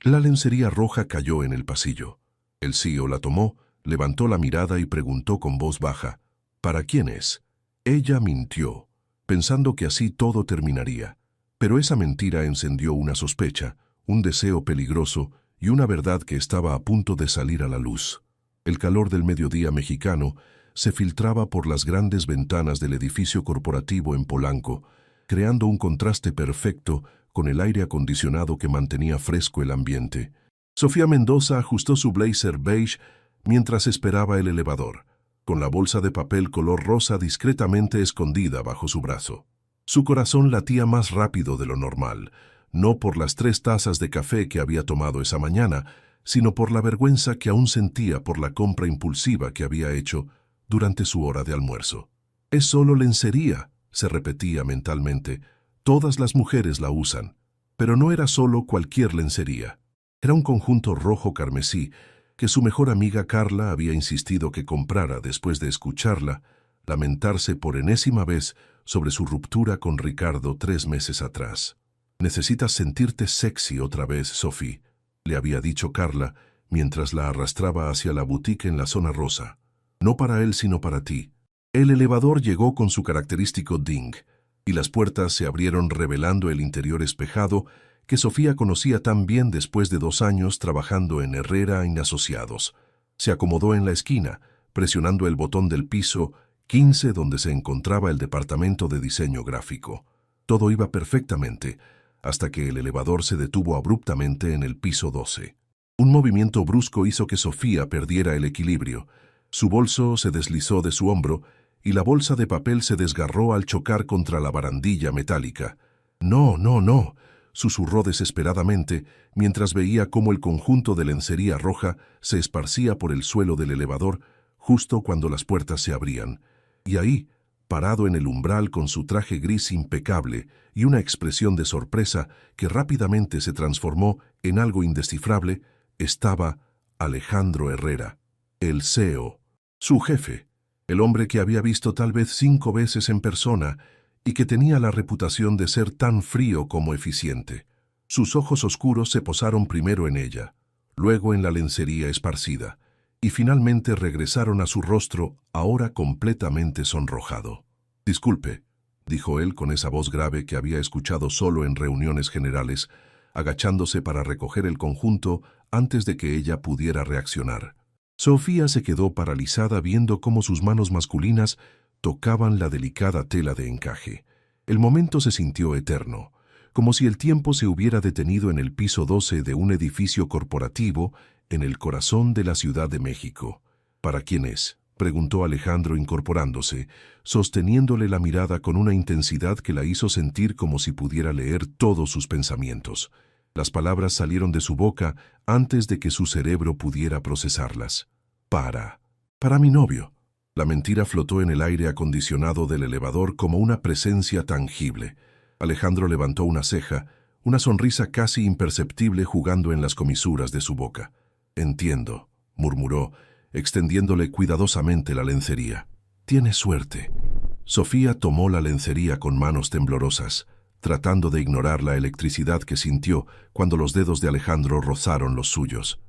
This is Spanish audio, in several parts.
La lencería roja cayó en el pasillo. El CEO la tomó, levantó la mirada y preguntó con voz baja, ¿para quién es? Ella mintió, pensando que así todo terminaría. Pero esa mentira encendió una sospecha, un deseo peligroso y una verdad que estaba a punto de salir a la luz. El calor del mediodía mexicano se filtraba por las grandes ventanas del edificio corporativo en Polanco, creando un contraste perfecto con el aire acondicionado que mantenía fresco el ambiente. Sofía Mendoza ajustó su blazer beige mientras esperaba el elevador, con la bolsa de papel color rosa discretamente escondida bajo su brazo. Su corazón latía más rápido de lo normal, no por las 3 tazas de café que había tomado esa mañana, sino por la vergüenza que aún sentía por la compra impulsiva que había hecho durante su hora de almuerzo. «Es solo lencería», se repetía mentalmente. «Todas las mujeres la usan». Pero no era solo cualquier lencería. Era un conjunto rojo carmesí que su mejor amiga Carla había insistido que comprara después de escucharla lamentarse por enésima vez sobre su ruptura con Ricardo 3 meses atrás. «Necesitas sentirte sexy otra vez, Sophie», le había dicho Carla mientras la arrastraba hacia la boutique en la zona rosa. «No para él, sino para ti». El elevador llegó con su característico ding, y las puertas se abrieron revelando el interior espejado que Sofía conocía tan bien después de 2 años trabajando en Herrera y Asociados. Se acomodó en la esquina, presionando el botón del piso 15 donde se encontraba el departamento de diseño gráfico. Todo iba perfectamente, hasta que el elevador se detuvo abruptamente en el piso 12. Un movimiento brusco hizo que Sofía perdiera el equilibrio. Su bolso se deslizó de su hombro y la bolsa de papel se desgarró al chocar contra la barandilla metálica. «No, no, no», susurró desesperadamente mientras veía cómo el conjunto de lencería roja se esparcía por el suelo del elevador justo cuando las puertas se abrían. Y ahí, parado en el umbral con su traje gris impecable y una expresión de sorpresa que rápidamente se transformó en algo indescifrable, estaba Alejandro Herrera, el CEO, su jefe, el hombre que había visto tal vez 5 veces en persona y que tenía la reputación de ser tan frío como eficiente. Sus ojos oscuros se posaron primero en ella, luego en la lencería esparcida, y finalmente regresaron a su rostro ahora completamente sonrojado. «Disculpe», dijo él con esa voz grave que había escuchado solo en reuniones generales, agachándose para recoger el conjunto antes de que ella pudiera reaccionar. Sofía se quedó paralizada viendo cómo sus manos masculinas tocaban la delicada tela de encaje. El momento se sintió eterno, como si el tiempo se hubiera detenido en el piso 12 de un edificio corporativo en el corazón de la Ciudad de México. «¿Para quién es?», preguntó Alejandro incorporándose, sosteniéndole la mirada con una intensidad que la hizo sentir como si pudiera leer todos sus pensamientos. Las palabras salieron de su boca antes de que su cerebro pudiera procesarlas. «Para mi novio». La mentira flotó en el aire acondicionado del elevador como una presencia tangible. Alejandro levantó una ceja, una sonrisa casi imperceptible jugando en las comisuras de su boca. «Entiendo», murmuró, extendiéndole cuidadosamente la lencería. «Tienes suerte». Sofía tomó la lencería con manos temblorosas, tratando de ignorar la electricidad que sintió cuando los dedos de Alejandro rozaron los suyos.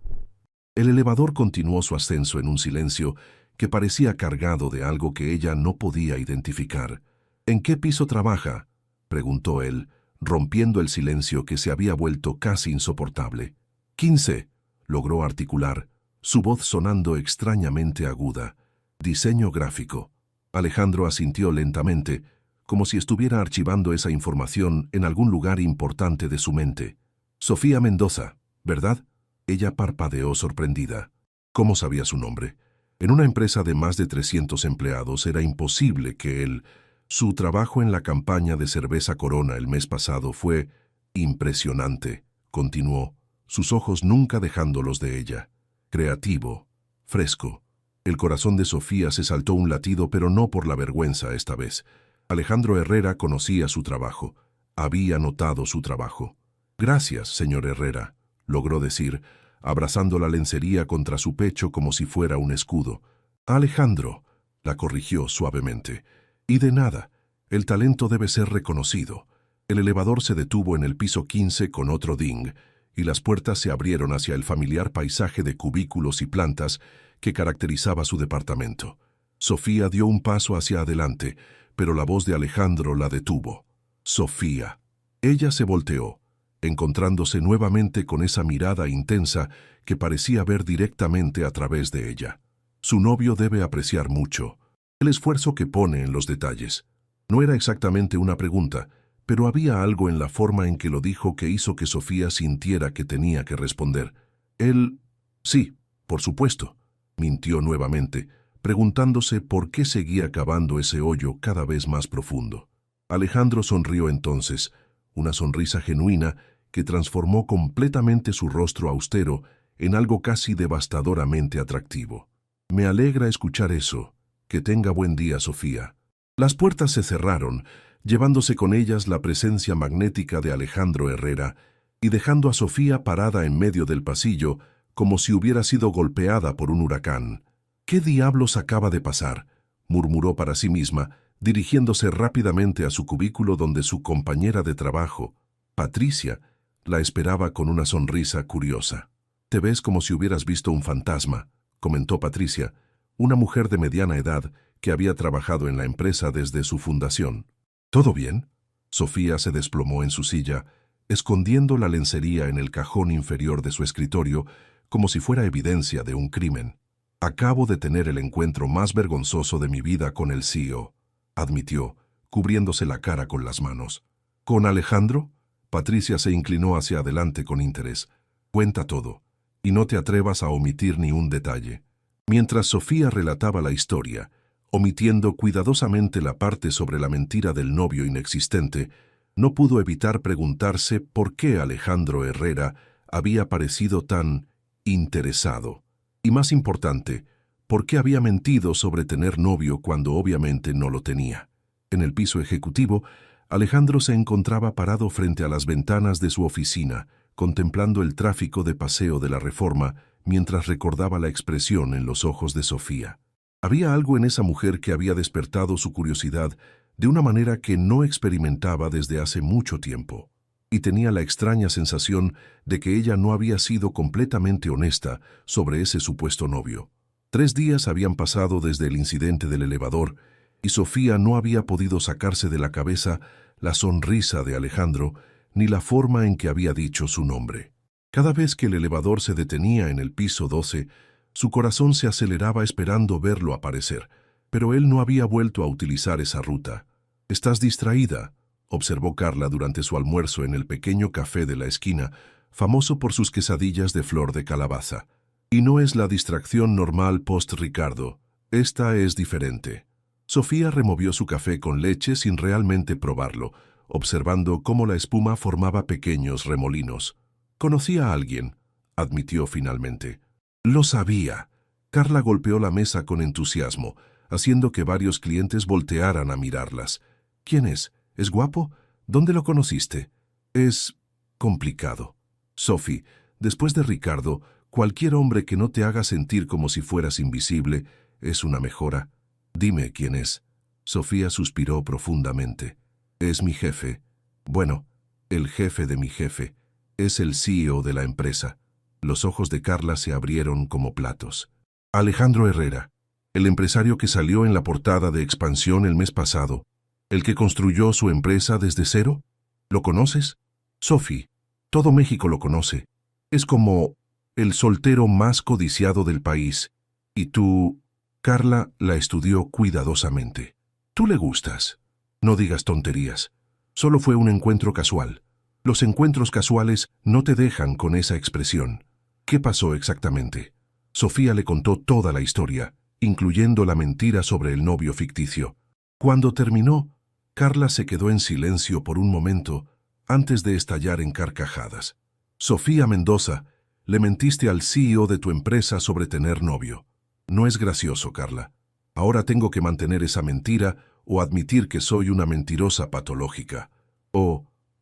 El elevador continuó su ascenso en un silencio que parecía cargado de algo que ella no podía identificar. «¿En qué piso trabaja?», preguntó él, rompiendo el silencio que se había vuelto casi insoportable. «15», logró articular, su voz sonando extrañamente aguda. «Diseño gráfico». Alejandro asintió lentamente, como si estuviera archivando esa información en algún lugar importante de su mente. «Sofía Mendoza, ¿verdad?». Ella parpadeó sorprendida. ¿Cómo sabía su nombre? En una empresa de más de 300 empleados era imposible que él... Su trabajo en la campaña de cerveza Corona el mes pasado fue impresionante, continuó, sus ojos nunca dejándolos de ella. Creativo, fresco. El corazón de Sofía se saltó un latido, pero no por la vergüenza esta vez. Alejandro Herrera conocía su trabajo, había notado su trabajo. «Gracias, señor Herrera», logró decir, abrazando la lencería contra su pecho como si fuera un escudo. «Alejandro», la corrigió suavemente. «Y de nada, el talento debe ser reconocido». El elevador se detuvo en el piso 15 con otro ding, y las puertas se abrieron hacia el familiar paisaje de cubículos y plantas que caracterizaba su departamento. Sofía dio un paso hacia adelante, pero la voz de Alejandro la detuvo. «Sofía». Ella se volteó, encontrándose nuevamente con esa mirada intensa que parecía ver directamente a través de ella. Su novio debe apreciar mucho el esfuerzo que pone en los detalles. No era exactamente una pregunta, pero había algo en la forma en que lo dijo que hizo que Sofía sintiera que tenía que responder. Él... sí, por supuesto, mintió nuevamente, preguntándose por qué seguía cavando ese hoyo cada vez más profundo. Alejandro sonrió entonces, una sonrisa genuina que transformó completamente su rostro austero en algo casi devastadoramente atractivo. «Me alegra escuchar eso. Que tenga buen día, Sofía». Las puertas se cerraron, llevándose con ellas la presencia magnética de Alejandro Herrera y dejando a Sofía parada en medio del pasillo como si hubiera sido golpeada por un huracán. «¿Qué diablos acaba de pasar?», murmuró para sí misma, dirigiéndose rápidamente a su cubículo donde su compañera de trabajo, Patricia, la esperaba con una sonrisa curiosa. «Te ves como si hubieras visto un fantasma», comentó Patricia, una mujer de mediana edad que había trabajado en la empresa desde su fundación. «¿Todo bien?». Sofía se desplomó en su silla, escondiendo la lencería en el cajón inferior de su escritorio como si fuera evidencia de un crimen. «Acabo de tener el encuentro más vergonzoso de mi vida con el CEO», admitió, cubriéndose la cara con las manos. «¿Con Alejandro?». Patricia se inclinó hacia adelante con interés. «Cuenta todo, y no te atrevas a omitir ni un detalle». Mientras Sofía relataba la historia, omitiendo cuidadosamente la parte sobre la mentira del novio inexistente, no pudo evitar preguntarse por qué Alejandro Herrera había parecido tan interesado. Y más importante, por qué había mentido sobre tener novio cuando obviamente no lo tenía. En el piso ejecutivo, Alejandro se encontraba parado frente a las ventanas de su oficina, contemplando el tráfico de Paseo de la Reforma mientras recordaba la expresión en los ojos de Sofía. Había algo en esa mujer que había despertado su curiosidad de una manera que no experimentaba desde hace mucho tiempo, y tenía la extraña sensación de que ella no había sido completamente honesta sobre ese supuesto novio. 3 días habían pasado desde el incidente del elevador, y Sofía no había podido sacarse de la cabeza la sonrisa de Alejandro ni la forma en que había dicho su nombre. Cada vez que el elevador se detenía en el piso 12, su corazón se aceleraba esperando verlo aparecer, pero él no había vuelto a utilizar esa ruta. «¿Estás distraída?», observó Carla durante su almuerzo en el pequeño café de la esquina, famoso por sus quesadillas de flor de calabaza. «Y no es la distracción normal post-Ricardo. Esta es diferente». Sofía removió su café con leche sin realmente probarlo, observando cómo la espuma formaba pequeños remolinos. «Conocí a alguien», admitió finalmente. «Lo sabía». Carla golpeó la mesa con entusiasmo, haciendo que varios clientes voltearan a mirarlas. «¿Quién es? ¿Es guapo? ¿Dónde lo conociste?». «Es complicado. Sophie, después de Ricardo, cualquier hombre que no te haga sentir como si fueras invisible es una mejora. Dime quién es». Sofía suspiró profundamente. «Es mi jefe. Bueno, el jefe de mi jefe. Es el CEO de la empresa». Los ojos de Carla se abrieron como platos. «Alejandro Herrera, el empresario que salió en la portada de Expansión el mes pasado, el que construyó su empresa desde cero. ¿Lo conoces?». «Sophie, todo México lo conoce. Es como el soltero más codiciado del país. Y tú...». Carla la estudió cuidadosamente. «Tú le gustas. No digas tonterías. Solo fue un encuentro casual. Los encuentros casuales no te dejan con esa expresión». «¿Qué pasó exactamente?». Sofía le contó toda la historia, incluyendo la mentira sobre el novio ficticio. Cuando terminó, Carla se quedó en silencio por un momento antes de estallar en carcajadas. «Sofía Mendoza, le mentiste al CEO de tu empresa sobre tener novio. No es gracioso, Carla. Ahora tengo que mantener esa mentira o admitir que soy una mentirosa patológica».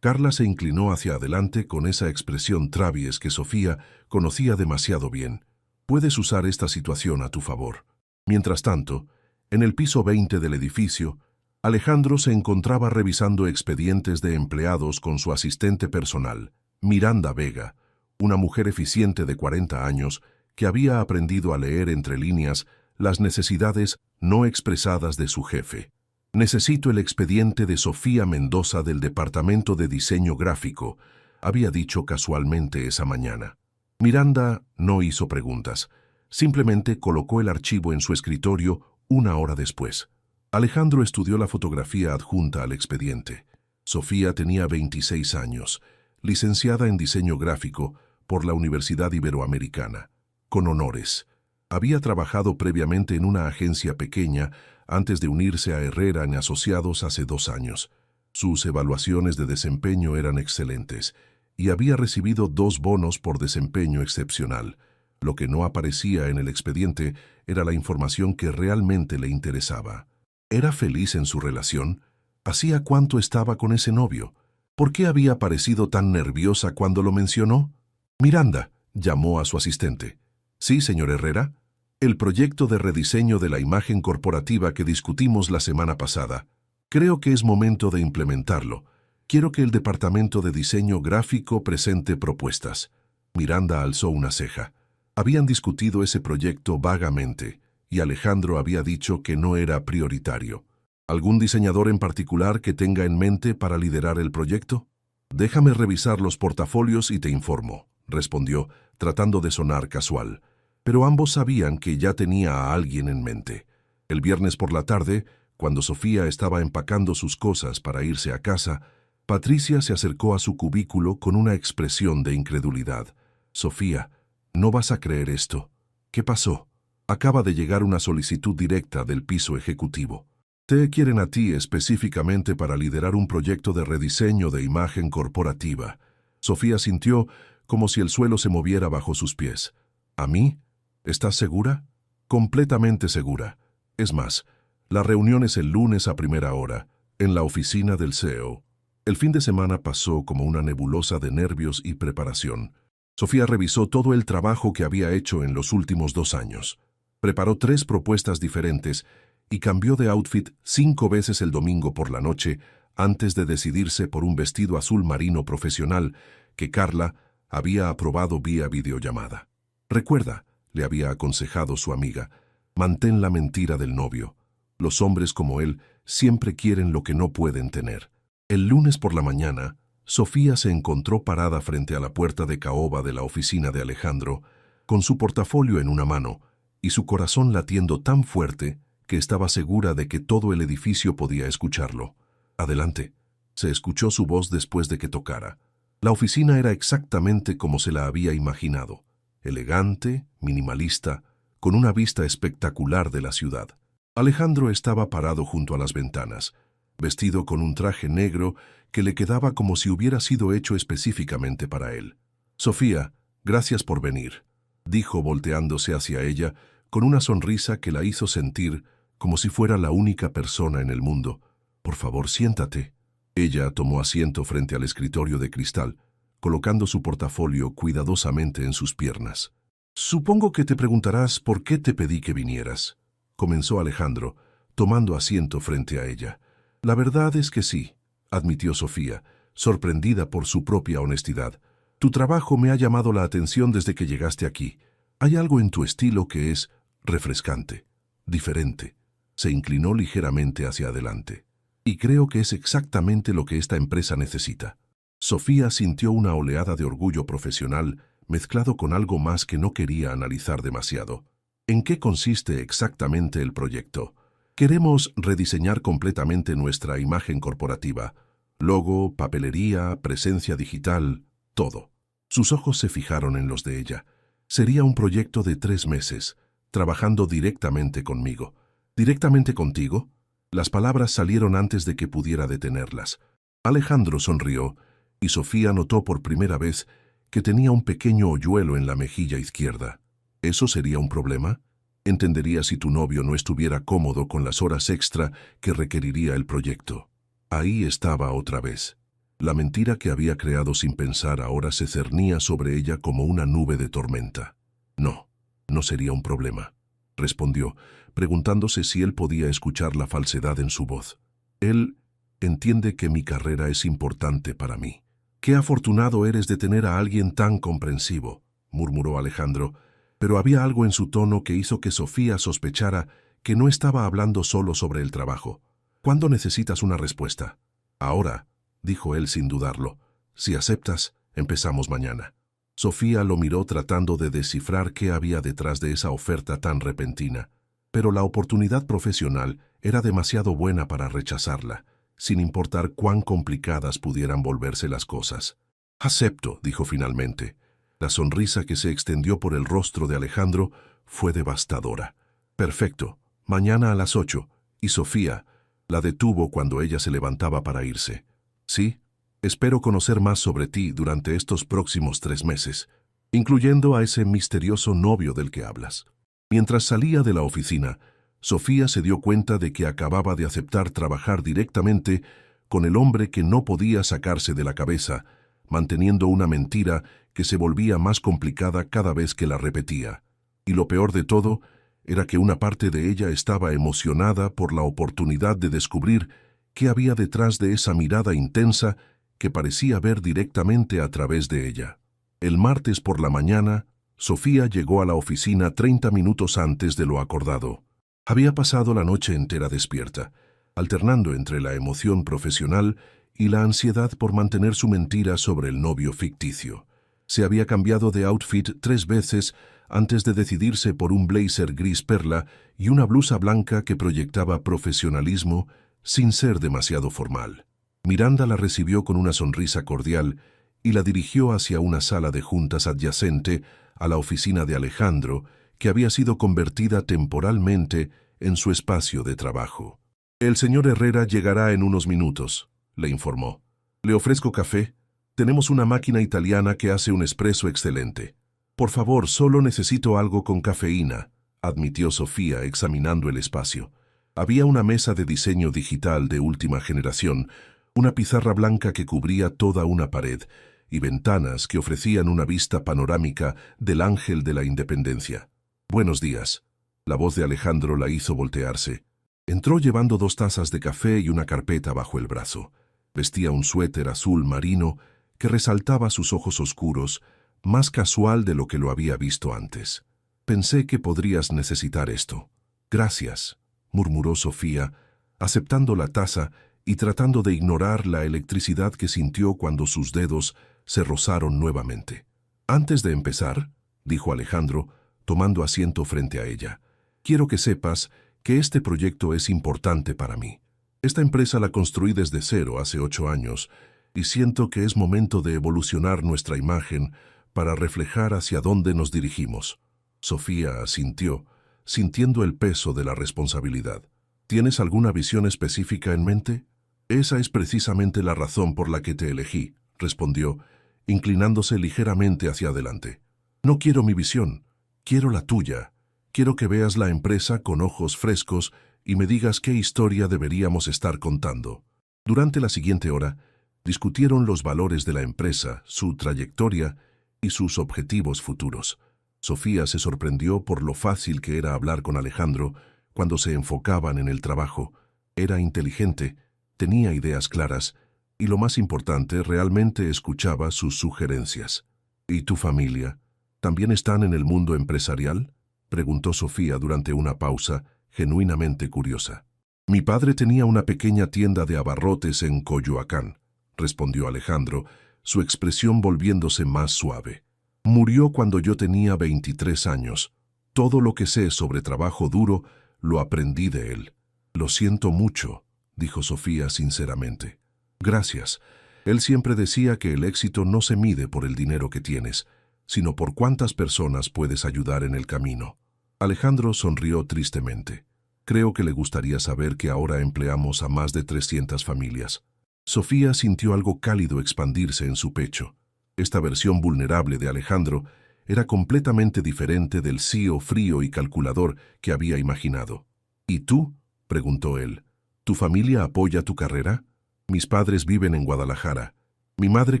Carla se inclinó hacia adelante con esa expresión travies que Sofía conocía demasiado bien. «Puedes usar esta situación a tu favor». Mientras tanto, en el piso 20 del edificio, Alejandro se encontraba revisando expedientes de empleados con su asistente personal, Miranda Vega, una mujer eficiente de 40 años que había aprendido a leer entre líneas las necesidades no expresadas de su jefe. «Necesito el expediente de Sofía Mendoza del Departamento de Diseño Gráfico», había dicho casualmente esa mañana. Miranda no hizo preguntas. Simplemente colocó el archivo en su escritorio una hora después. Alejandro estudió la fotografía adjunta al expediente. Sofía tenía 26 años, licenciada en diseño gráfico por la Universidad Iberoamericana, con honores. Había trabajado previamente en una agencia pequeña antes de unirse a Herrera en Asociados hace 2 años. Sus evaluaciones de desempeño eran excelentes y había recibido 2 bonos por desempeño excepcional. Lo que no aparecía en el expediente era la información que realmente le interesaba. ¿Era feliz en su relación? ¿Hacía cuánto estaba con ese novio? ¿Por qué había parecido tan nerviosa cuando lo mencionó? Miranda llamó a su asistente. «Sí, señor Herrera. El proyecto de rediseño de la imagen corporativa que discutimos la semana pasada. Creo que es momento de implementarlo. Quiero que el Departamento de Diseño Gráfico presente propuestas». Miranda alzó una ceja. Habían discutido ese proyecto vagamente, y Alejandro había dicho que no era prioritario. ¿Algún diseñador en particular que tenga en mente para liderar el proyecto? «Déjame revisar los portafolios y te informo», respondió, tratando de sonar casual. Pero ambos sabían que ya tenía a alguien en mente. El viernes por la tarde, cuando Sofía estaba empacando sus cosas para irse a casa, Patricia se acercó a su cubículo con una expresión de incredulidad. «Sofía, no vas a creer esto. ¿Qué pasó?» «Acaba de llegar una solicitud directa del piso ejecutivo. Te quieren a ti específicamente para liderar un proyecto de rediseño de imagen corporativa». Sofía sintió como si el suelo se moviera bajo sus pies. «¿A mí? ¿Estás segura?» «Completamente segura. Es más, la reunión es el lunes a primera hora, en la oficina del CEO». El fin de semana pasó como una nebulosa de nervios y preparación. Sofía revisó todo el trabajo que había hecho en los últimos 2 años. Preparó 3 propuestas diferentes y cambió de outfit 5 veces el domingo por la noche antes de decidirse por un vestido azul marino profesional que Carla había aprobado vía videollamada. «Recuerda», le había aconsejado su amiga, «mantén la mentira del novio. Los hombres como él siempre quieren lo que no pueden tener». El lunes por la mañana, Sofía se encontró parada frente a la puerta de caoba de la oficina de Alejandro, con su portafolio en una mano y su corazón latiendo tan fuerte que estaba segura de que todo el edificio podía escucharlo. «Adelante», se escuchó su voz después de que tocara. La oficina era exactamente como se la había imaginado, elegante, minimalista, con una vista espectacular de la ciudad. Alejandro estaba parado junto a las ventanas, vestido con un traje negro que le quedaba como si hubiera sido hecho específicamente para él. «Sofía, gracias por venir», dijo volteándose hacia ella con una sonrisa que la hizo sentir como si fuera la única persona en el mundo. «Por favor, siéntate». Ella tomó asiento frente al escritorio de cristal, colocando su portafolio cuidadosamente en sus piernas. «Supongo que te preguntarás por qué te pedí que vinieras», comenzó Alejandro, tomando asiento frente a ella. «La verdad es que sí», admitió Sofía, sorprendida por su propia honestidad. «Tu trabajo me ha llamado la atención desde que llegaste aquí. Hay algo en tu estilo que es refrescante, diferente». Se inclinó ligeramente hacia adelante. «Y creo que es exactamente lo que esta empresa necesita». Sofía sintió una oleada de orgullo profesional mezclado con algo más que no quería analizar demasiado. «¿En qué consiste exactamente el proyecto?» «Queremos rediseñar completamente nuestra imagen corporativa. Logo, papelería, presencia digital, todo». Sus ojos se fijaron en los de ella. «Sería un proyecto de 3 meses, trabajando directamente conmigo». «¿Directamente contigo?» Las palabras salieron antes de que pudiera detenerlas. Alejandro sonrió, y Sofía notó por primera vez que tenía un pequeño hoyuelo en la mejilla izquierda. ¿Eso sería un problema? Entendería si tu novio no estuviera cómodo con las horas extra que requeriría el proyecto. Ahí estaba otra vez. La mentira que había creado sin pensar ahora se cernía sobre ella como una nube de tormenta. «No, no sería un problema», respondió, preguntándose si él podía escuchar la falsedad en su voz. «Él entiende que mi carrera es importante para mí». «Qué afortunado eres de tener a alguien tan comprensivo», murmuró Alejandro, pero había algo en su tono que hizo que Sofía sospechara que no estaba hablando solo sobre el trabajo. «¿Cuándo necesitas una respuesta?» «Ahora», dijo él sin dudarlo. «Si aceptas, empezamos mañana». Sofía lo miró tratando de descifrar qué había detrás de esa oferta tan repentina, pero la oportunidad profesional era demasiado buena para rechazarla, sin importar cuán complicadas pudieran volverse las cosas. «Acepto», dijo finalmente. La sonrisa que se extendió por el rostro de Alejandro fue devastadora. «Perfecto, mañana a las 8, y Sofía la detuvo cuando ella se levantaba para irse. «Sí, espero conocer más sobre ti durante estos próximos 3 meses, incluyendo a ese misterioso novio del que hablas». Mientras salía de la oficina, Sofía se dio cuenta de que acababa de aceptar trabajar directamente con el hombre que no podía sacarse de la cabeza, manteniendo una mentira que se volvía más complicada cada vez que la repetía. Y lo peor de todo era que una parte de ella estaba emocionada por la oportunidad de descubrir qué había detrás de esa mirada intensa que parecía ver directamente a través de ella. El martes por la mañana, Sofía llegó a la oficina 30 minutos antes de lo acordado. Había pasado la noche entera despierta, alternando entre la emoción profesional y la ansiedad por mantener su mentira sobre el novio ficticio. Se había cambiado de outfit 3 veces antes de decidirse por un blazer gris perla y una blusa blanca que proyectaba profesionalismo sin ser demasiado formal. Miranda la recibió con una sonrisa cordial y la dirigió hacia una sala de juntas adyacente a la oficina de Alejandro, que había sido convertida temporalmente en su espacio de trabajo. «El señor Herrera llegará en unos minutos», le informó. «Le ofrezco café. Tenemos una máquina italiana que hace un espresso excelente». «Por favor, solo necesito algo con cafeína», admitió Sofía examinando el espacio. Había una mesa de diseño digital de última generación, una pizarra blanca que cubría toda una pared, y ventanas que ofrecían una vista panorámica del Ángel de la Independencia. «Buenos días». La voz de Alejandro la hizo voltearse. Entró llevando 2 tazas de café y una carpeta bajo el brazo. Vestía un suéter azul marino que resaltaba sus ojos oscuros, más casual de lo que lo había visto antes. «Pensé que podrías necesitar esto». «Gracias», murmuró Sofía, aceptando la taza y tratando de ignorar la electricidad que sintió cuando sus dedos se rozaron nuevamente. «Antes de empezar», dijo Alejandro, tomando asiento frente a ella, «quiero que sepas que este proyecto es importante para mí. Esta empresa la construí desde cero hace 8 años y siento que es momento de evolucionar nuestra imagen para reflejar hacia dónde nos dirigimos». Sofía asintió, sintiendo el peso de la responsabilidad. «¿Tienes alguna visión específica en mente?» «Esa es precisamente la razón por la que te elegí», respondió, inclinándose ligeramente hacia adelante. «No quiero mi visión, quiero la tuya. Quiero que veas la empresa con ojos frescos y me digas qué historia deberíamos estar contando». Durante la siguiente hora, discutieron los valores de la empresa, su trayectoria y sus objetivos futuros. Sofía se sorprendió por lo fácil que era hablar con Alejandro cuando se enfocaban en el trabajo. Era inteligente, tenía ideas claras y, lo más importante, realmente escuchaba sus sugerencias. «¿Y tu familia? ¿También están en el mundo empresarial?», preguntó Sofía durante una pausa, genuinamente curiosa. «Mi padre tenía una pequeña tienda de abarrotes en Coyoacán», respondió Alejandro, su expresión volviéndose más suave. «Murió cuando yo tenía 23 años. Todo lo que sé sobre trabajo duro lo aprendí de él». «Lo siento mucho», dijo Sofía sinceramente. «Gracias. Él siempre decía que el éxito no se mide por el dinero que tienes, sino por cuántas personas puedes ayudar en el camino». Alejandro sonrió tristemente. «Creo que le gustaría saber que ahora empleamos a más de 300 familias». Sofía sintió algo cálido expandirse en su pecho. Esta versión vulnerable de Alejandro era completamente diferente del CEO frío y calculador que había imaginado. «¿Y tú?», preguntó él. «¿Tu familia apoya tu carrera?». «Mis padres viven en Guadalajara. Mi madre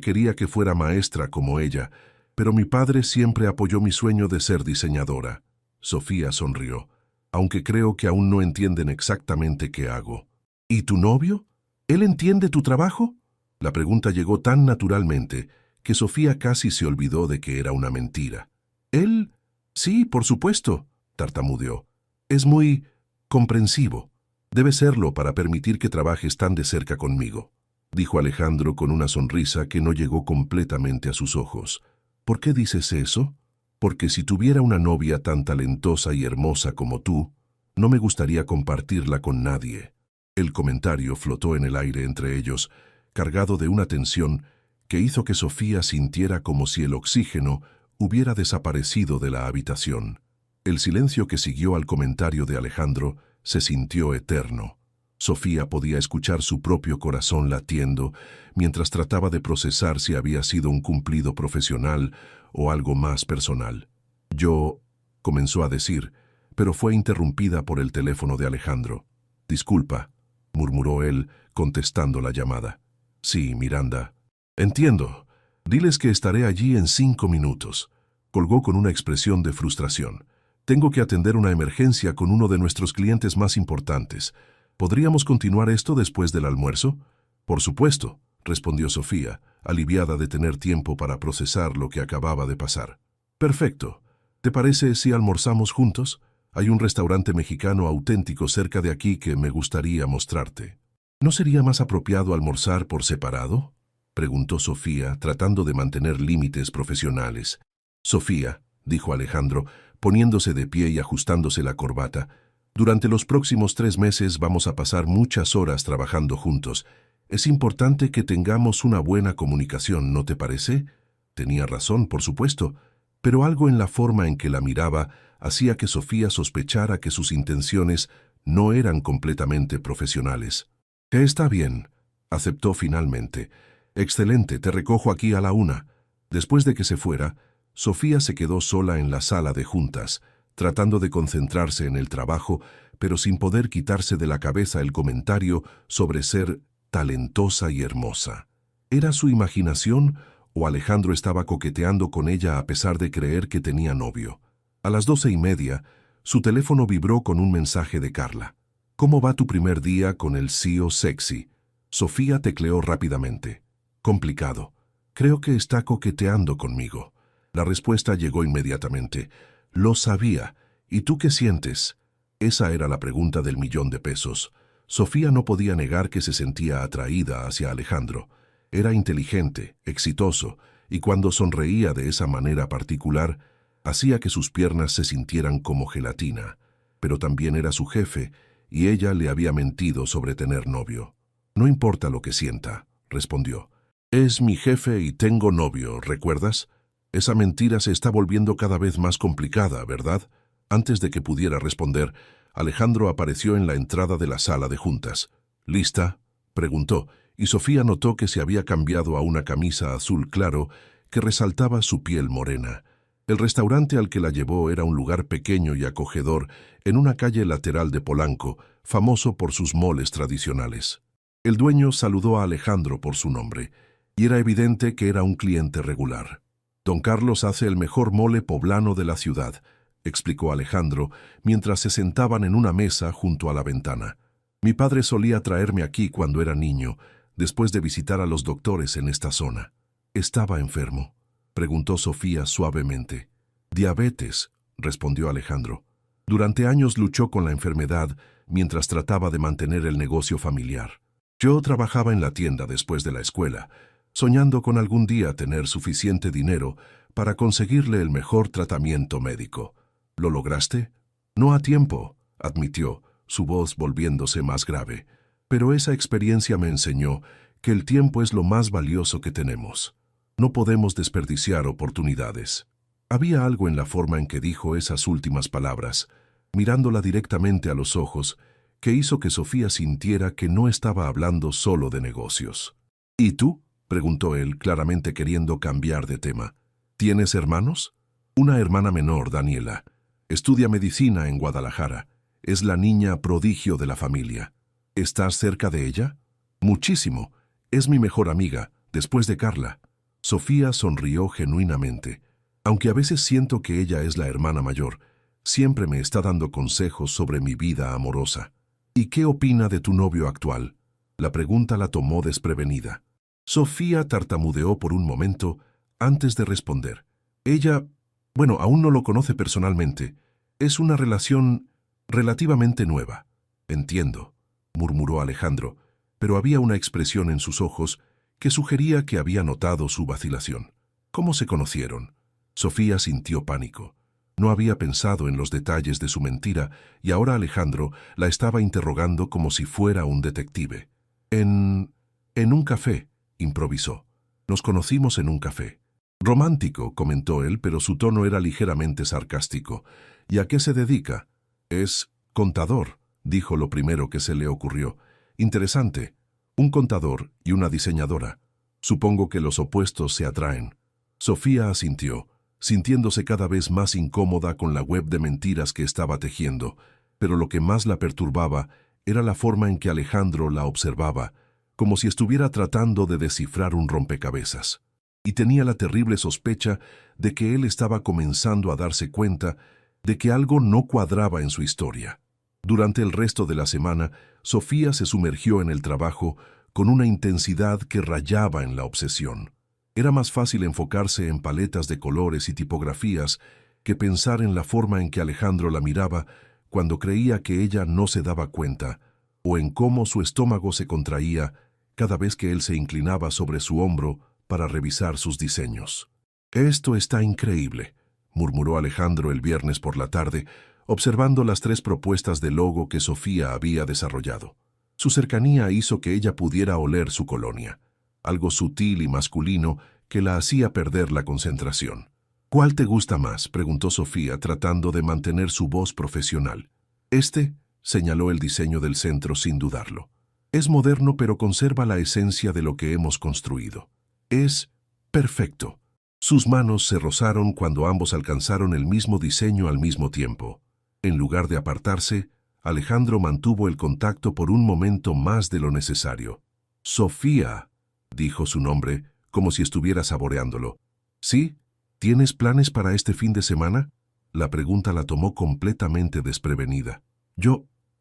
quería que fuera maestra como ella, pero mi padre siempre apoyó mi sueño de ser diseñadora». Sofía sonrió, «aunque creo que aún no entienden exactamente qué hago». «¿Y tu novio? ¿Él entiende tu trabajo?». La pregunta llegó tan naturalmente que Sofía casi se olvidó de que era una mentira. «¿Él? Sí, por supuesto», tartamudeó. «Es muy comprensivo. Debe serlo para permitir que trabajes tan de cerca conmigo», dijo Alejandro con una sonrisa que no llegó completamente a sus ojos. «¿Por qué dices eso?» «Porque si tuviera una novia tan talentosa y hermosa como tú, no me gustaría compartirla con nadie». El comentario flotó en el aire entre ellos, cargado de una tensión que hizo que Sofía sintiera como si el oxígeno hubiera desaparecido de la habitación. El silencio que siguió al comentario de Alejandro se sintió eterno. Sofía podía escuchar su propio corazón latiendo mientras trataba de procesar si había sido un cumplido profesional o algo más personal. «Yo», comenzó a decir, pero fue interrumpida por el teléfono de Alejandro. «Disculpa», murmuró él, contestando la llamada. «Sí, Miranda». «Entiendo. Diles que estaré allí en 5 minutos», colgó con una expresión de frustración. «Tengo que atender una emergencia con uno de nuestros clientes más importantes. ¿Podríamos continuar esto después del almuerzo?» «Por supuesto», respondió Sofía, aliviada de tener tiempo para procesar lo que acababa de pasar. «Perfecto. ¿Te parece si almorzamos juntos? Hay un restaurante mexicano auténtico cerca de aquí que me gustaría mostrarte». «¿No sería más apropiado almorzar por separado?», preguntó Sofía, tratando de mantener límites profesionales. «Sofía», dijo Alejandro, poniéndose de pie y ajustándose la corbata, «durante los próximos 3 meses vamos a pasar muchas horas trabajando juntos. Es importante que tengamos una buena comunicación, ¿no te parece?». Tenía razón, por supuesto, pero algo en la forma en que la miraba hacía que Sofía sospechara que sus intenciones no eran completamente profesionales. «Que está bien», aceptó finalmente. «Excelente, te recojo aquí a la 1». Después de que se fuera, Sofía se quedó sola en la sala de juntas, tratando de concentrarse en el trabajo, pero sin poder quitarse de la cabeza el comentario sobre ser talentosa y hermosa. ¿Era su imaginación o Alejandro estaba coqueteando con ella a pesar de creer que tenía novio? A las 12:30, su teléfono vibró con un mensaje de Carla. «¿Cómo va tu primer día con el CEO sexy?». Sofía tecleó rápidamente. «Complicado. Creo que está coqueteando conmigo». La respuesta llegó inmediatamente. «Lo sabía. ¿Y tú qué sientes?». Esa era la pregunta del $1.000.000. Sofía no podía negar que se sentía atraída hacia Alejandro. Era inteligente, exitoso, y cuando sonreía de esa manera particular, hacía que sus piernas se sintieran como gelatina. Pero también era su jefe, y ella le había mentido sobre tener novio. «No importa lo que sienta», respondió. «Es mi jefe y tengo novio, ¿recuerdas? Esa mentira se está volviendo cada vez más complicada, ¿verdad?». Antes de que pudiera responder, Alejandro apareció en la entrada de la sala de juntas. «¿Lista?», preguntó, y Sofía notó que se había cambiado a una camisa azul claro que resaltaba su piel morena. El restaurante al que la llevó era un lugar pequeño y acogedor en una calle lateral de Polanco, famoso por sus moles tradicionales. El dueño saludó a Alejandro por su nombre, y era evidente que era un cliente regular. «Don Carlos hace el mejor mole poblano de la ciudad», explicó Alejandro, mientras se sentaban en una mesa junto a la ventana. «Mi padre solía traerme aquí cuando era niño, después de visitar a los doctores en esta zona». «¿Estaba enfermo?», preguntó Sofía suavemente. «Diabetes», respondió Alejandro. «Durante años luchó con la enfermedad mientras trataba de mantener el negocio familiar. Yo trabajaba en la tienda después de la escuela, soñando con algún día tener suficiente dinero para conseguirle el mejor tratamiento médico. ¿Lo lograste?». «No a tiempo», admitió, su voz volviéndose más grave. «Pero esa experiencia me enseñó que el tiempo es lo más valioso que tenemos. No podemos desperdiciar oportunidades». Había algo en la forma en que dijo esas últimas palabras, mirándola directamente a los ojos, que hizo que Sofía sintiera que no estaba hablando solo de negocios. «¿Y tú?», preguntó él, claramente queriendo cambiar de tema. «¿Tienes hermanos?». «Una hermana menor, Daniela. Estudia medicina en Guadalajara. Es la niña prodigio de la familia». «¿Estás cerca de ella?». «Muchísimo. Es mi mejor amiga, después de Carla». Sofía sonrió genuinamente. «Aunque a veces siento que ella es la hermana mayor, siempre me está dando consejos sobre mi vida amorosa». «¿Y qué opina de tu novio actual?». La pregunta la tomó desprevenida. Sofía tartamudeó por un momento antes de responder. Ella, bueno, aún no lo conoce personalmente. Es una relación relativamente nueva. Entiendo, murmuró Alejandro, pero había una expresión en sus ojos que sugería que había notado su vacilación. ¿Cómo se conocieron? Sofía sintió pánico. No había pensado en los detalles de su mentira y ahora Alejandro la estaba interrogando como si fuera un detective. En un café, improvisó. Nos conocimos en un café. Romántico, comentó él, pero su tono era ligeramente sarcástico. ¿Y a qué se dedica? Es contador, dijo lo primero que se le ocurrió. Interesante. Un contador y una diseñadora. Supongo que los opuestos se atraen. Sofía asintió, sintiéndose cada vez más incómoda con la web de mentiras que estaba tejiendo, pero lo que más la perturbaba era la forma en que Alejandro la observaba, como si estuviera tratando de descifrar un rompecabezas. Y tenía la terrible sospecha de que él estaba comenzando a darse cuenta de que algo no cuadraba en su historia. Durante el resto de la semana, Sofía se sumergió en el trabajo con una intensidad que rayaba en la obsesión. Era más fácil enfocarse en paletas de colores y tipografías que pensar en la forma en que Alejandro la miraba cuando creía que ella no se daba cuenta, o en cómo su estómago se contraía cada vez que él se inclinaba sobre su hombro para revisar sus diseños. «Esto está increíble», murmuró Alejandro el viernes por la tarde, observando las 3 propuestas de logo que Sofía había desarrollado. Su cercanía hizo que ella pudiera oler su colonia, algo sutil y masculino que la hacía perder la concentración. «¿Cuál te gusta más?», preguntó Sofía, tratando de mantener su voz profesional. «Este», señaló el diseño del centro sin dudarlo. «Es moderno pero conserva la esencia de lo que hemos construido. Es perfecto». Sus manos se rozaron cuando ambos alcanzaron el mismo diseño al mismo tiempo. En lugar de apartarse, Alejandro mantuvo el contacto por un momento más de lo necesario. «Sofía», dijo su nombre, como si estuviera saboreándolo. «¿Sí? ¿Tienes planes para este fin de semana?». La pregunta la tomó completamente desprevenida.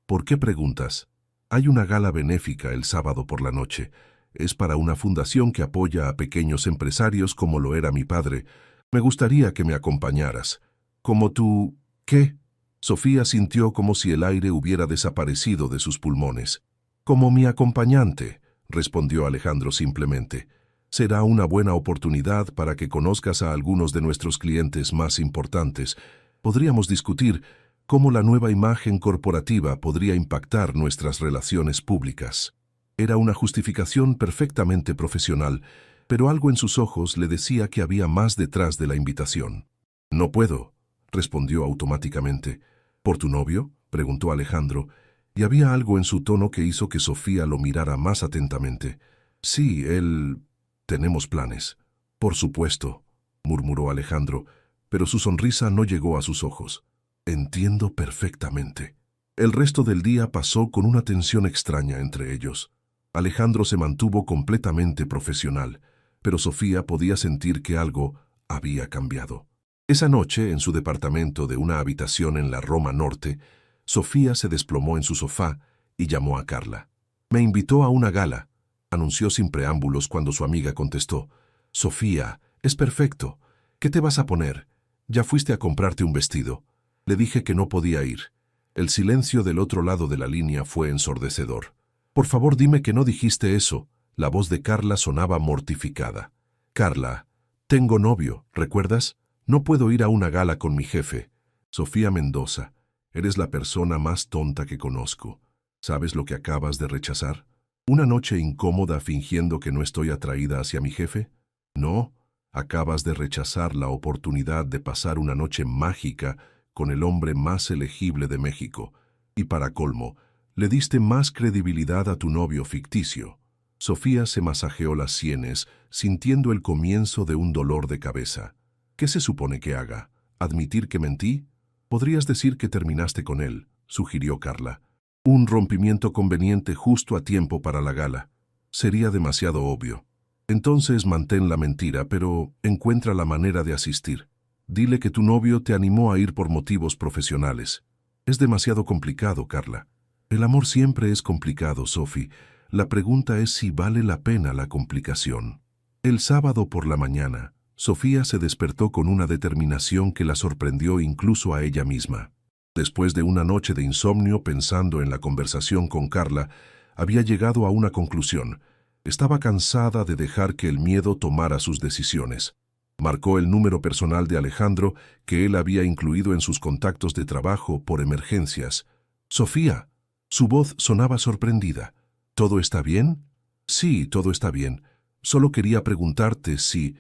«¿Por qué preguntas?». «Hay una gala benéfica el sábado por la noche. Es para una fundación que apoya a pequeños empresarios como lo era mi padre. Me gustaría que me acompañaras». «¿Como tú qué?». Sofía sintió como si el aire hubiera desaparecido de sus pulmones. «Como mi acompañante», respondió Alejandro simplemente. «Será una buena oportunidad para que conozcas a algunos de nuestros clientes más importantes. Podríamos discutir cómo la nueva imagen corporativa podría impactar nuestras relaciones públicas». Era una justificación perfectamente profesional, pero algo en sus ojos le decía que había más detrás de la invitación. «No puedo», respondió automáticamente. «¿Por tu novio?», preguntó Alejandro, y había algo en su tono que hizo que Sofía lo mirara más atentamente. «Sí, él... tenemos planes». «Por supuesto», murmuró Alejandro, pero su sonrisa no llegó a sus ojos. «Entiendo perfectamente». El resto del día pasó con una tensión extraña entre ellos. Alejandro se mantuvo completamente profesional, pero Sofía podía sentir que algo había cambiado. Esa noche, en su departamento de una habitación en la Roma Norte, Sofía se desplomó en su sofá y llamó a Carla. «Me invitó a una gala», anunció sin preámbulos cuando su amiga contestó. «Sofía, es perfecto. ¿Qué te vas a poner? ¿Ya fuiste a comprarte un vestido?». Le dije que no podía ir. El silencio del otro lado de la línea fue ensordecedor. «Por favor, dime que no dijiste eso». La voz de Carla sonaba mortificada. «Carla, tengo novio, ¿recuerdas? No puedo ir a una gala con mi jefe». «Sofía Mendoza, eres la persona más tonta que conozco. ¿Sabes lo que acabas de rechazar? ¿Una noche incómoda fingiendo que no estoy atraída hacia mi jefe? No, acabas de rechazar la oportunidad de pasar una noche mágica con el hombre más elegible de México. Y para colmo, le diste más credibilidad a tu novio ficticio». Sofía se masajeó las sienes, sintiendo el comienzo de un dolor de cabeza. «¿Qué se supone que haga? ¿Admitir que mentí? Podrías decir que terminaste con él», sugirió Carla. «Un rompimiento conveniente justo a tiempo para la gala. Sería demasiado obvio. Entonces mantén la mentira, pero encuentra la manera de asistir. Dile que tu novio te animó a ir por motivos profesionales». «Es demasiado complicado, Carla». «El amor siempre es complicado, Sophie. La pregunta es si vale la pena la complicación. El sábado por la mañana, Sofía se despertó con una determinación que la sorprendió incluso a ella misma. Después de una noche de insomnio pensando en la conversación con Carla, había llegado a una conclusión. Estaba cansada de dejar que el miedo tomara sus decisiones. Marcó el número personal de Alejandro que él había incluido en sus contactos de trabajo por emergencias. «Sofía». Su voz sonaba sorprendida. «¿Todo está bien?» «Sí, todo está bien. Solo quería preguntarte si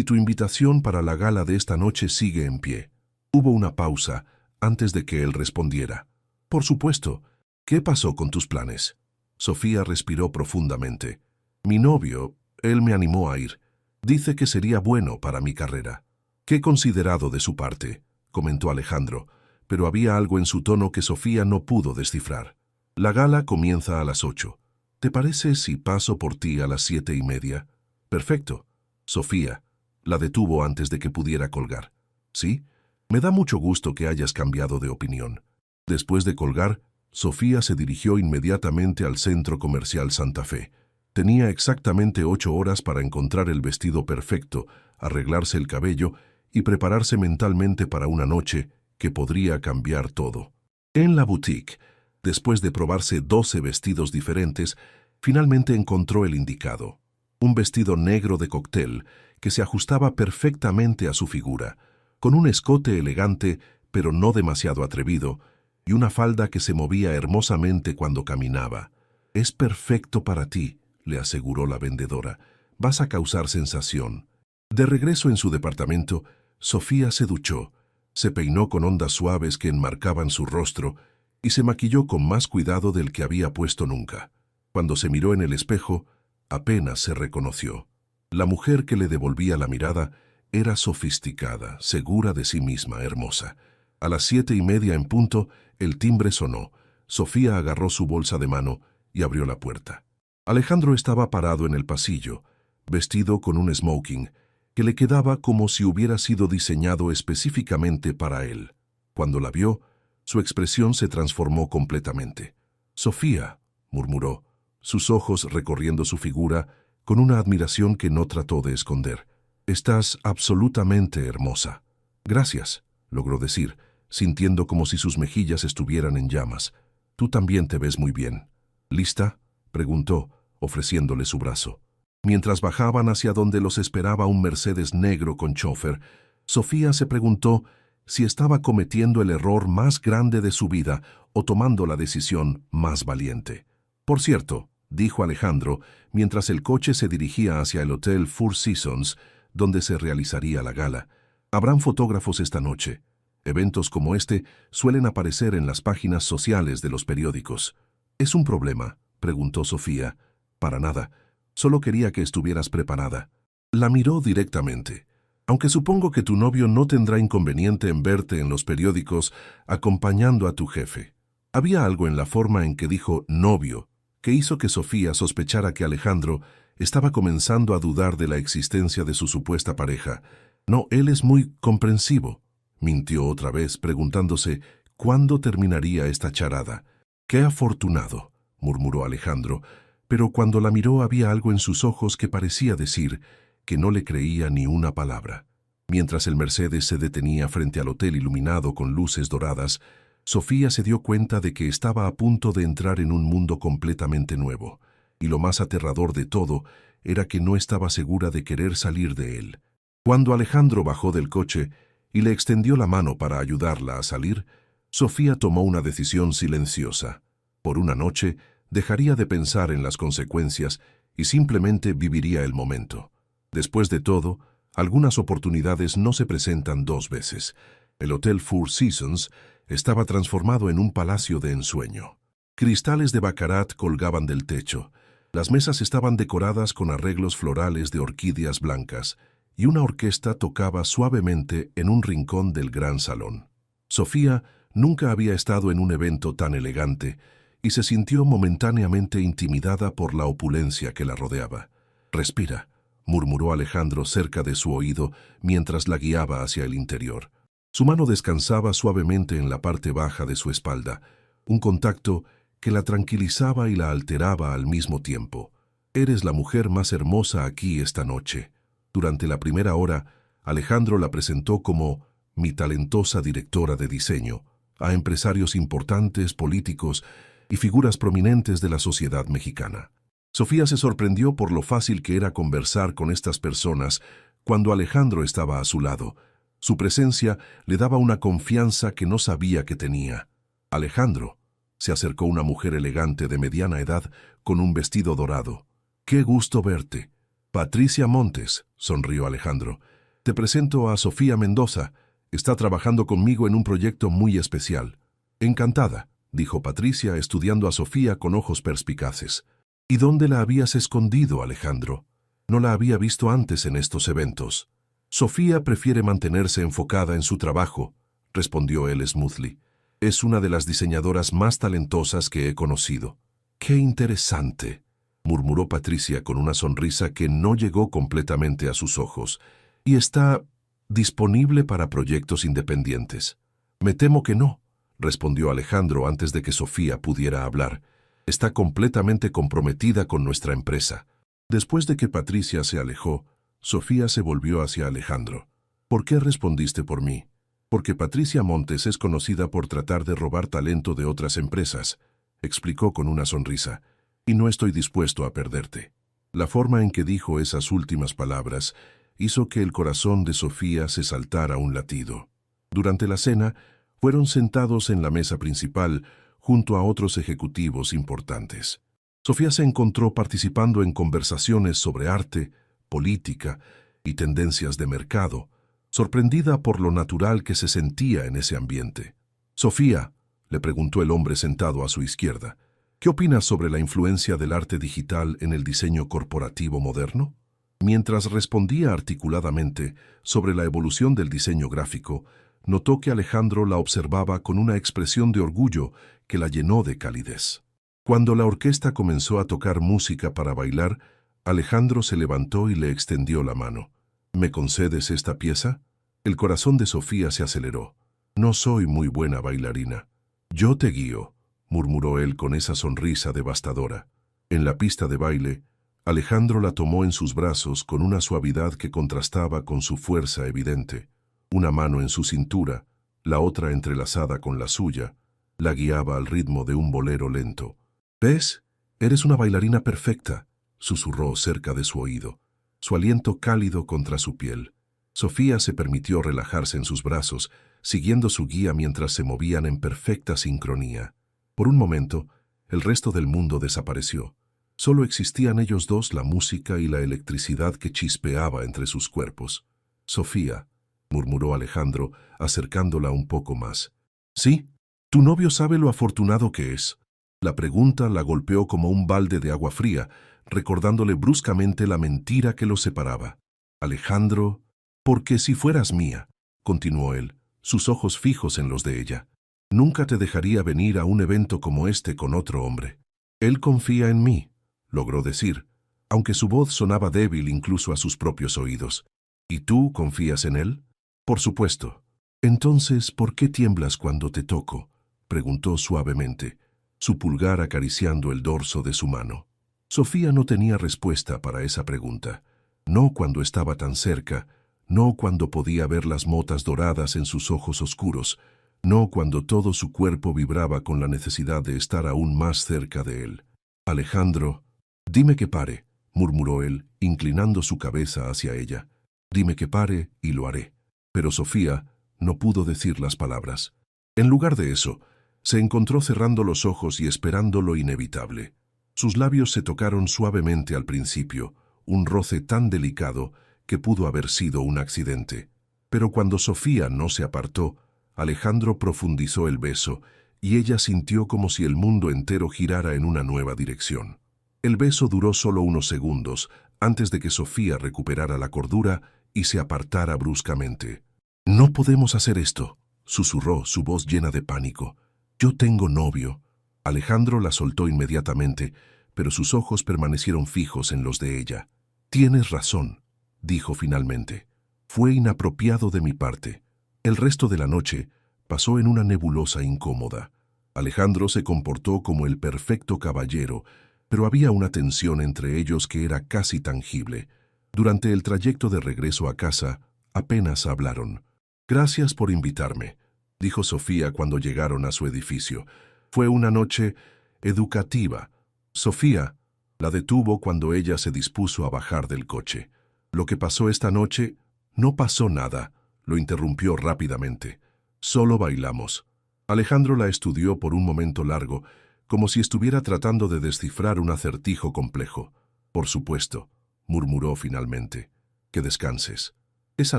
tu invitación para la gala de esta noche sigue en pie». Hubo una pausa antes de que él respondiera. «Por supuesto. ¿Qué pasó con tus planes?» Sofía respiró profundamente. «Mi novio, él me animó a ir. Dice que sería bueno para mi carrera». «Qué considerado de su parte», comentó Alejandro, pero había algo en su tono que Sofía no pudo descifrar. «La gala comienza a las 8. ¿Te parece si paso por ti a las 7:30? «Perfecto». Sofía la detuvo antes de que pudiera colgar. «¿Sí? Me da mucho gusto que hayas cambiado de opinión». Después de colgar, Sofía se dirigió inmediatamente al Centro Comercial Santa Fe. Tenía exactamente 8 horas para encontrar el vestido perfecto, arreglarse el cabello y prepararse mentalmente para una noche que podría cambiar todo. En la boutique, después de probarse 12 vestidos diferentes, finalmente encontró el indicado. Un vestido negro de cóctel que se ajustaba perfectamente a su figura, con un escote elegante pero no demasiado atrevido, y una falda que se movía hermosamente cuando caminaba. «Es perfecto para ti», le aseguró la vendedora. «Vas a causar sensación». De regreso en su departamento, Sofía se duchó, se peinó con ondas suaves que enmarcaban su rostro y se maquilló con más cuidado del que había puesto nunca. Cuando se miró en el espejo, apenas se reconoció. La mujer que le devolvía la mirada era sofisticada, segura de sí misma, hermosa. A las 7:30 en punto, el timbre sonó. Sofía agarró su bolsa de mano y abrió la puerta. Alejandro estaba parado en el pasillo, vestido con un smoking, que le quedaba como si hubiera sido diseñado específicamente para él. Cuando la vio, su expresión se transformó completamente. «Sofía», murmuró, sus ojos recorriendo su figura con una admiración que no trató de esconder. «Estás absolutamente hermosa». «Gracias», logró decir, sintiendo como si sus mejillas estuvieran en llamas. «Tú también te ves muy bien». «¿Lista?», preguntó, ofreciéndole su brazo. Mientras bajaban hacia donde los esperaba un Mercedes negro con chófer, Sofía se preguntó si estaba cometiendo el error más grande de su vida o tomando la decisión más valiente. «Por cierto», dijo Alejandro, mientras el coche se dirigía hacia el Hotel Four Seasons, donde se realizaría la gala, «habrán fotógrafos esta noche. Eventos como este suelen aparecer en las páginas sociales de los periódicos». «¿Es un problema?», preguntó Sofía. «Para nada. Solo quería que estuvieras preparada». La miró directamente. «Aunque supongo que tu novio no tendrá inconveniente en verte en los periódicos acompañando a tu jefe». Había algo en la forma en que dijo «novio» que hizo que Sofía sospechara que Alejandro estaba comenzando a dudar de la existencia de su supuesta pareja. «No, él es muy comprensivo», mintió otra vez, preguntándose cuándo terminaría esta charada. «Qué afortunado», murmuró Alejandro, pero cuando la miró había algo en sus ojos que parecía decir que no le creía ni una palabra. Mientras el Mercedes se detenía frente al hotel iluminado con luces doradas, Sofía se dio cuenta de que estaba a punto de entrar en un mundo completamente nuevo, y lo más aterrador de todo era que no estaba segura de querer salir de él. Cuando Alejandro bajó del coche y le extendió la mano para ayudarla a salir, Sofía tomó una decisión silenciosa. Por una noche, dejaría de pensar en las consecuencias y simplemente viviría el momento. Después de todo, algunas oportunidades no se presentan 2 veces. El Hotel Four Seasons estaba transformado en un palacio de ensueño. Cristales de baccarat colgaban del techo. Las mesas estaban decoradas con arreglos florales de orquídeas blancas y una orquesta tocaba suavemente en un rincón del gran salón. Sofía nunca había estado en un evento tan elegante y se sintió momentáneamente intimidada por la opulencia que la rodeaba. «Respira», murmuró Alejandro cerca de su oído mientras la guiaba hacia el interior. Su mano descansaba suavemente en la parte baja de su espalda, un contacto que la tranquilizaba y la alteraba al mismo tiempo. «Eres la mujer más hermosa aquí esta noche». Durante la primera hora, Alejandro la presentó como «mi talentosa directora de diseño» a empresarios importantes, políticos y figuras prominentes de la sociedad mexicana. Sofía se sorprendió por lo fácil que era conversar con estas personas cuando Alejandro estaba a su lado. Su presencia le daba una confianza que no sabía que tenía. «Alejandro», se acercó una mujer elegante de mediana edad con un vestido dorado. «Qué gusto verte». «Patricia Montes», sonrió Alejandro. «Te presento a Sofía Mendoza. Está trabajando conmigo en un proyecto muy especial». «Encantada», dijo Patricia, estudiando a Sofía con ojos perspicaces. «¿Y dónde la habías escondido, Alejandro? No la había visto antes en estos eventos». «Sofía prefiere mantenerse enfocada en su trabajo», respondió él smoothly. «Es una de las diseñadoras más talentosas que he conocido». «Qué interesante», murmuró Patricia con una sonrisa que no llegó completamente a sus ojos. «¿Y está disponible para proyectos independientes?» «Me temo que no», respondió Alejandro antes de que Sofía pudiera hablar. «Está completamente comprometida con nuestra empresa». Después de que Patricia se alejó, Sofía se volvió hacia Alejandro. «¿Por qué respondiste por mí?» «Porque Patricia Montes es conocida por tratar de robar talento de otras empresas», explicó con una sonrisa, «y no estoy dispuesto a perderte». La forma en que dijo esas últimas palabras hizo que el corazón de Sofía se saltara un latido. Durante la cena, fueron sentados en la mesa principal junto a otros ejecutivos importantes. Sofía se encontró participando en conversaciones sobre arte, política y tendencias de mercado, sorprendida por lo natural que se sentía en ese ambiente. «Sofía», le preguntó el hombre sentado a su izquierda, «¿qué opinas sobre la influencia del arte digital en el diseño corporativo moderno?» Mientras respondía articuladamente sobre la evolución del diseño gráfico, notó que Alejandro la observaba con una expresión de orgullo que la llenó de calidez. Cuando la orquesta comenzó a tocar música para bailar, Alejandro se levantó y le extendió la mano. «¿Me concedes esta pieza?» El corazón de Sofía se aceleró. «No soy muy buena bailarina». «Yo te guío», murmuró él con esa sonrisa devastadora. En la pista de baile, Alejandro la tomó en sus brazos con una suavidad que contrastaba con su fuerza evidente. Una mano en su cintura, la otra entrelazada con la suya, la guiaba al ritmo de un bolero lento. «¿Ves? Eres una bailarina perfecta», susurró cerca de su oído, su aliento cálido contra su piel. Sofía se permitió relajarse en sus brazos, siguiendo su guía mientras se movían en perfecta sincronía. Por un momento, el resto del mundo desapareció. Solo existían ellos dos, la música y la electricidad que chispeaba entre sus cuerpos. «Sofía», murmuró Alejandro, acercándola un poco más. «¿Sí? Tu novio sabe lo afortunado que es». La pregunta la golpeó como un balde de agua fría, recordándole bruscamente la mentira que los separaba. «Alejandro, porque si fueras mía», continuó él, sus ojos fijos en los de ella, «nunca te dejaría venir a un evento como este con otro hombre». «Él confía en mí», logró decir, aunque su voz sonaba débil incluso a sus propios oídos. «¿Y tú confías en él?» «Por supuesto». «Entonces, ¿por qué tiemblas cuando te toco?», preguntó suavemente, su pulgar acariciando el dorso de su mano. Sofía no tenía respuesta para esa pregunta. No cuando estaba tan cerca, no cuando podía ver las motas doradas en sus ojos oscuros, no cuando todo su cuerpo vibraba con la necesidad de estar aún más cerca de él. «Alejandro, dime que pare», murmuró él, inclinando su cabeza hacia ella. «Dime que pare y lo haré». Pero Sofía no pudo decir las palabras. En lugar de eso, se encontró cerrando los ojos y esperando lo inevitable. Sus labios se tocaron suavemente al principio, un roce tan delicado que pudo haber sido un accidente. Pero cuando Sofía no se apartó, Alejandro profundizó el beso y ella sintió como si el mundo entero girara en una nueva dirección. El beso duró solo unos segundos antes de que Sofía recuperara la cordura y se apartara bruscamente. «No podemos hacer esto», susurró, su voz llena de pánico. «Yo tengo novio». Alejandro la soltó inmediatamente, pero sus ojos permanecieron fijos en los de ella. «Tienes razón», dijo finalmente. «Fue inapropiado de mi parte». El resto de la noche pasó en una nebulosa incómoda. Alejandro se comportó como el perfecto caballero, pero había una tensión entre ellos que era casi tangible. Durante el trayecto de regreso a casa, apenas hablaron. «Gracias por invitarme», dijo Sofía cuando llegaron a su edificio. «Fue una noche educativa». Sofía la detuvo cuando ella se dispuso a bajar del coche. «Lo que pasó esta noche, no pasó nada», lo interrumpió rápidamente. «Solo bailamos». Alejandro la estudió por un momento largo, como si estuviera tratando de descifrar un acertijo complejo. «Por supuesto», murmuró finalmente. «Que descanses». Esa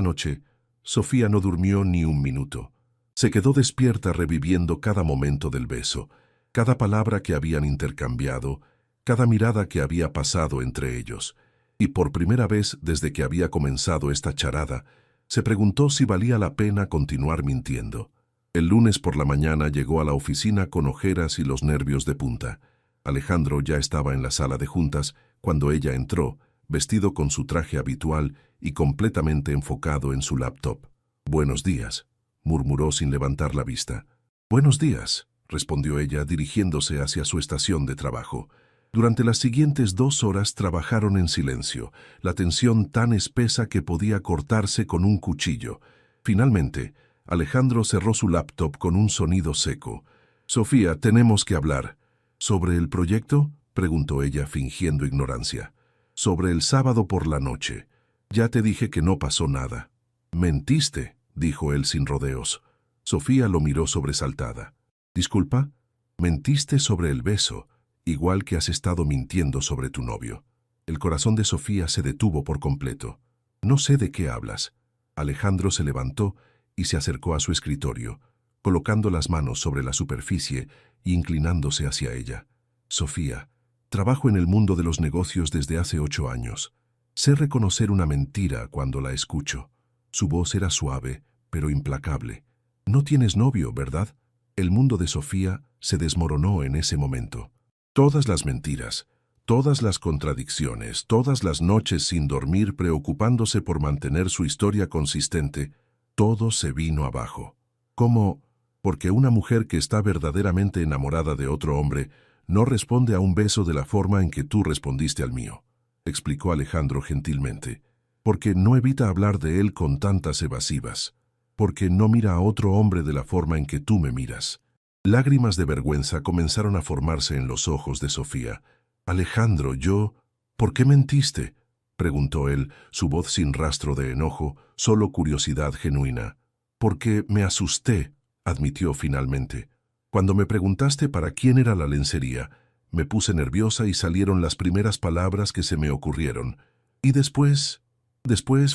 noche, Sofía no durmió ni un minuto. Se quedó despierta reviviendo cada momento del beso, cada palabra que habían intercambiado, cada mirada que había pasado entre ellos. Y por primera vez desde que había comenzado esta charada, se preguntó si valía la pena continuar mintiendo. El lunes por la mañana llegó a la oficina con ojeras y los nervios de punta. Alejandro ya estaba en la sala de juntas cuando ella entró, vestido con su traje habitual y completamente enfocado en su laptop. «Buenos días», murmuró sin levantar la vista. «Buenos días», respondió ella dirigiéndose hacia su estación de trabajo. Durante las siguientes 2 horas trabajaron en silencio, la tensión tan espesa que podía cortarse con un cuchillo. Finalmente, Alejandro cerró su laptop con un sonido seco. «Sofía, tenemos que hablar». «¿Sobre el proyecto?», preguntó ella fingiendo ignorancia. «Sobre el sábado por la noche. Ya te dije que no pasó nada». «Mentiste», dijo él sin rodeos. Sofía lo miró sobresaltada. «¿Disculpa?» «Mentiste sobre el beso, igual que has estado mintiendo sobre tu novio». El corazón de Sofía se detuvo por completo. «No sé de qué hablas». Alejandro se levantó y se acercó a su escritorio, colocando las manos sobre la superficie e inclinándose hacia ella. «Sofía, trabajo en el mundo de los negocios desde hace 8 años. Sé reconocer una mentira cuando la escucho». Su voz era suave, pero implacable. «No tienes novio, ¿verdad?». El mundo de Sofía se desmoronó en ese momento. Todas las mentiras, todas las contradicciones, todas las noches sin dormir preocupándose por mantener su historia consistente, todo se vino abajo. ¿Cómo? Porque una mujer que está verdaderamente enamorada de otro hombre no responde a un beso de la forma en que tú respondiste al mío, explicó Alejandro gentilmente. Porque no evita hablar de él con tantas evasivas. Porque no mira a otro hombre de la forma en que tú me miras. Lágrimas de vergüenza comenzaron a formarse en los ojos de Sofía. «Alejandro, ¿por qué mentiste?», preguntó él, su voz sin rastro de enojo, solo curiosidad genuina. «Porque me asusté», admitió finalmente. «Cuando me preguntaste para quién era la lencería, me puse nerviosa y salieron las primeras palabras que se me ocurrieron. Y después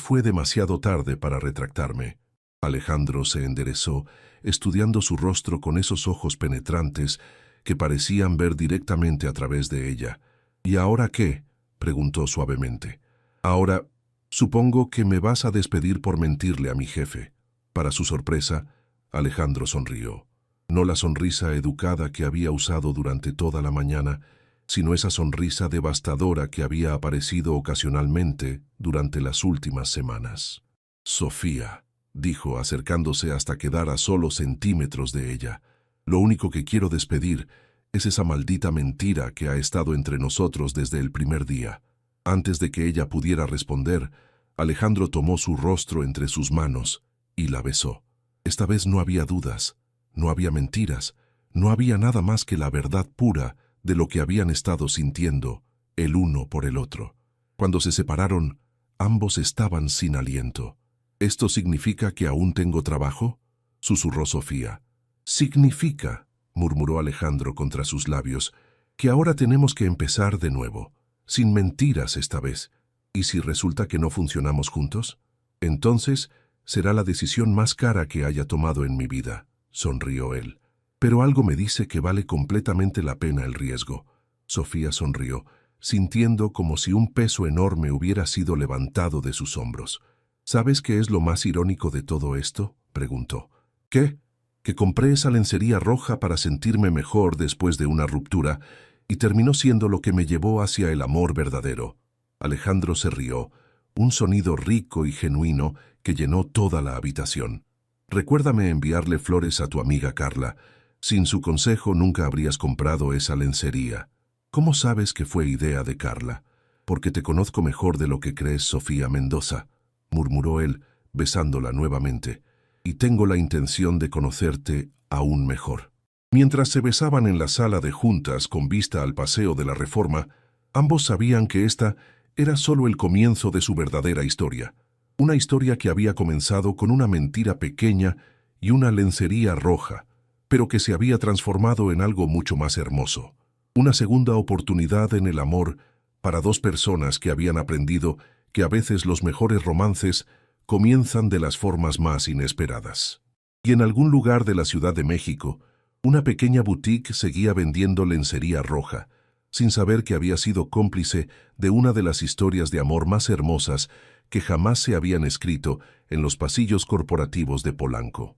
fue demasiado tarde para retractarme». Alejandro se enderezó, estudiando su rostro con esos ojos penetrantes que parecían ver directamente a través de ella. «¿Y ahora qué?», preguntó suavemente. «Ahora, supongo que me vas a despedir por mentirle a mi jefe». Para su sorpresa, Alejandro sonrió. No la sonrisa educada que había usado durante toda la mañana, sino esa sonrisa devastadora que había aparecido ocasionalmente durante las últimas semanas. «Sofía», dijo acercándose hasta quedar a solo centímetros de ella, «lo único que quiero despedir es esa maldita mentira que ha estado entre nosotros desde el primer día». Antes de que ella pudiera responder, Alejandro tomó su rostro entre sus manos y la besó. Esta vez no había dudas, no había mentiras, no había nada más que la verdad pura de lo que habían estado sintiendo el uno por el otro. Cuando se separaron, ambos estaban sin aliento. «¿Esto significa que aún tengo trabajo?», susurró Sofía. «Significa», murmuró Alejandro contra sus labios, «que ahora tenemos que empezar de nuevo, sin mentiras esta vez. ¿Y si resulta que no funcionamos juntos? Entonces será la decisión más cara que haya tomado en mi vida», sonrió él. «Pero algo me dice que vale completamente la pena el riesgo». Sofía sonrió, sintiendo como si un peso enorme hubiera sido levantado de sus hombros. «¿Sabes qué es lo más irónico de todo esto?», preguntó. «¿Qué?». «Que compré esa lencería roja para sentirme mejor después de una ruptura y terminó siendo lo que me llevó hacia el amor verdadero». Alejandro se rió, un sonido rico y genuino que llenó toda la habitación. «Recuérdame enviarle flores a tu amiga Carla. Sin su consejo nunca habrías comprado esa lencería. ¿Cómo sabes que fue idea de Carla? Porque te conozco mejor de lo que crees, Sofía Mendoza, murmuró él, besándola nuevamente, y tengo la intención de conocerte aún mejor. Mientras se besaban en la sala de juntas con vista al Paseo de la Reforma, ambos sabían que esta era solo el comienzo de su verdadera historia. Una historia que había comenzado con una mentira pequeña y una lencería roja, pero que se había transformado en algo mucho más hermoso. Una segunda oportunidad en el amor para dos personas que habían aprendido que a veces los mejores romances comienzan de las formas más inesperadas. Y en algún lugar de la Ciudad de México, una pequeña boutique seguía vendiendo lencería roja, sin saber que había sido cómplice de una de las historias de amor más hermosas que jamás se habían escrito en los pasillos corporativos de Polanco.